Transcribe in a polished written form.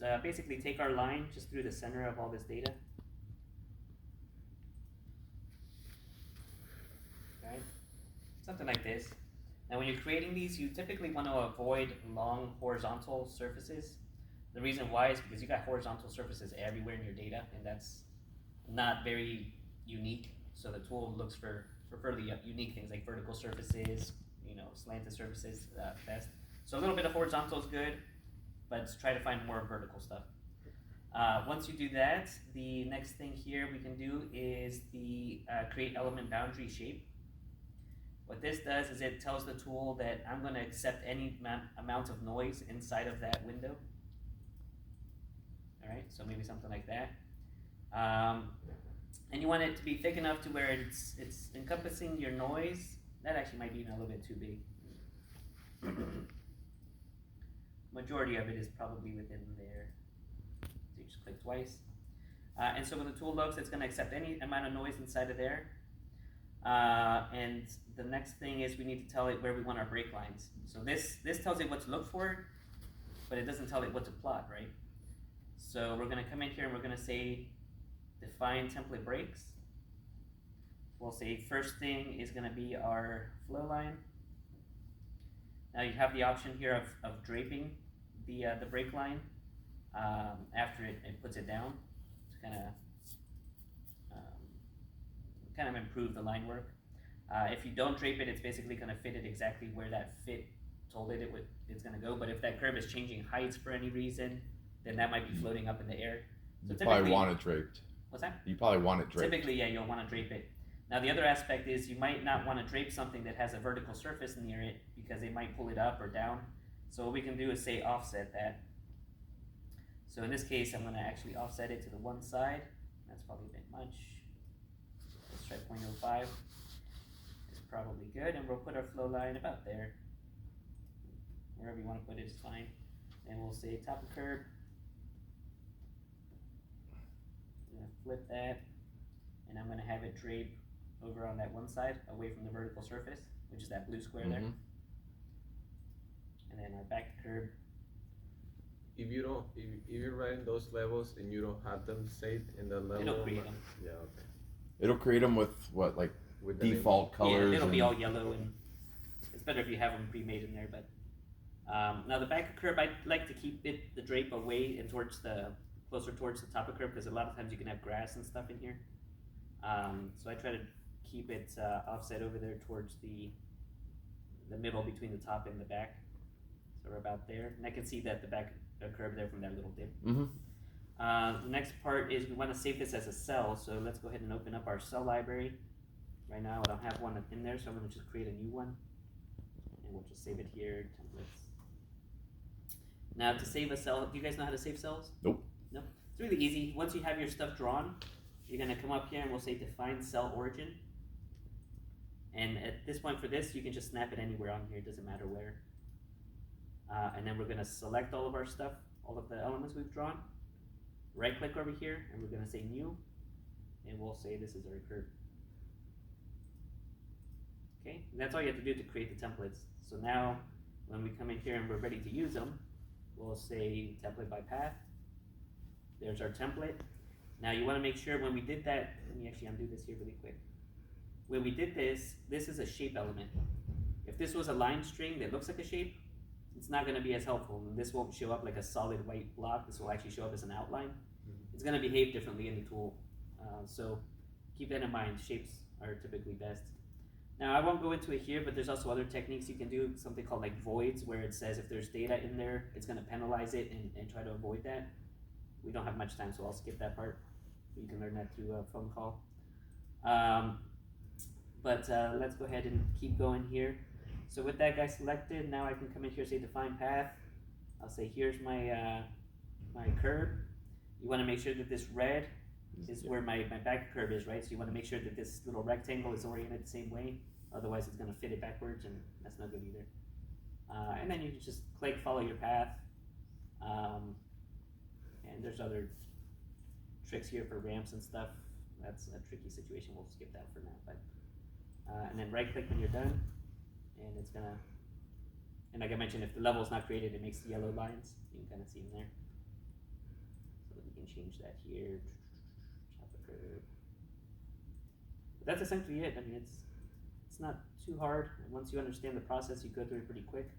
just basically take our line just through the center of all this data. Right? Something like this. Now when you're creating these, you typically want to avoid long horizontal surfaces. The reason why is because you got horizontal surfaces everywhere in your data, and that's not very unique. So the tool looks for fairly unique things like vertical surfaces, slanted surfaces best. So a little bit of horizontal is good, but try to find more vertical stuff. Once you do that, the next thing here we can do is the create element boundary shape. What this does is it tells the tool that I'm going to accept any amount of noise inside of that window. All right, so maybe something like that. And you want it to be thick enough to where it's encompassing your noise. That actually might be a little bit too big. Majority of it is probably within there. So you just click twice. And so when the tool looks, it's going to accept any amount of noise inside of there. And the next thing is we need to tell it where we want our break lines. So this tells it what to look for, but it doesn't tell it what to plot, right? So we're going to come in here and we're going to say define template breaks. We'll say first thing is going to be our flow line. Now you have the option here of draping the break line after it puts it down to kind of improve the line work. If you don't drape it, it's basically going to fit it exactly where that fit told it it's going to go. But if that curve is changing heights for any reason, then that might be floating up in the air. So you probably want it draped. What's that? You probably want it draped. Typically, yeah, you'll want to drape it. Now the other aspect is you might not want to drape something that has a vertical surface near it because it might pull it up or down. So what we can do is say offset that. So in this case, I'm going to actually offset it to the one side. That's probably a bit much. Let's try 0.05. It's probably good, and we'll put our flow line about there. Wherever you want to put it is fine. And we'll say top of curve. I'm going to flip that, and I'm going to have it drape over on that one side away from the vertical surface, which is that blue square there. And then our back curve. If you're writing those levels and you don't have them saved in the level, it'll create them. Yeah, okay. It'll create them with what, like with default colors? Yeah, it'll be all yellow, and it's better if you have them pre-made in there. But now the back curve, I like to keep the drape away and closer towards the top of curve, because a lot of times you can have grass and stuff in here. So I try to keep it offset over there towards the middle between the top and the back. So we're about there, and I can see that the back curve there from that little dip. The next part is we want to save this as a cell, so let's go ahead and open up our cell library. Right now I don't have one in there, so I'm going to just create a new one, and we'll just save it here, templates. Now to save a cell, do you guys know how to save cells? Nope. No? It's really easy. Once you have your stuff drawn, you're going to come up here and we'll say define cell origin. And at this point for this, you can just snap it anywhere on here, it doesn't matter where. And then we're going to select all of our stuff, all of the elements we've drawn. Right click over here and we're going to say new, and we'll say this is our curve. Okay, and that's all you have to do to create the templates. So now when we come in here and we're ready to use them, we'll say template by path. There's our template. Now you want to make sure when we did that, let me actually undo this here really quick. When we did this is a shape element. If this was a line string that looks like a shape, it's not going to be as helpful. And this won't show up like a solid white block. This will actually show up as an outline. It's going to behave differently in the tool. So keep that in mind. Shapes are typically best. Now I won't go into it here, but there's also other techniques you can do, something called like voids, where it says if there's data in there, it's going to penalize it and try to avoid that. We don't have much time, so I'll skip that part. You can learn that through a phone call. But let's go ahead and keep going here. So with that guy selected, now I can come in here, say define path. I'll say here's my my curve. You want to make sure that this red is where my back curve is, right? So you want to make sure that this little rectangle is oriented the same way. Otherwise it's going to fit it backwards, and that's not good either. And then you can just click follow your path. And there's other tricks here for ramps and stuff. That's a tricky situation. We'll skip that for now. But and then right click when you're done, and it's gonna. And like I mentioned, if the level is not created, it makes the yellow lines. You can kind of see them there. can change that here. Chapter curve. But that's essentially it. I mean, it's not too hard. And once you understand the process, you go through it pretty quick.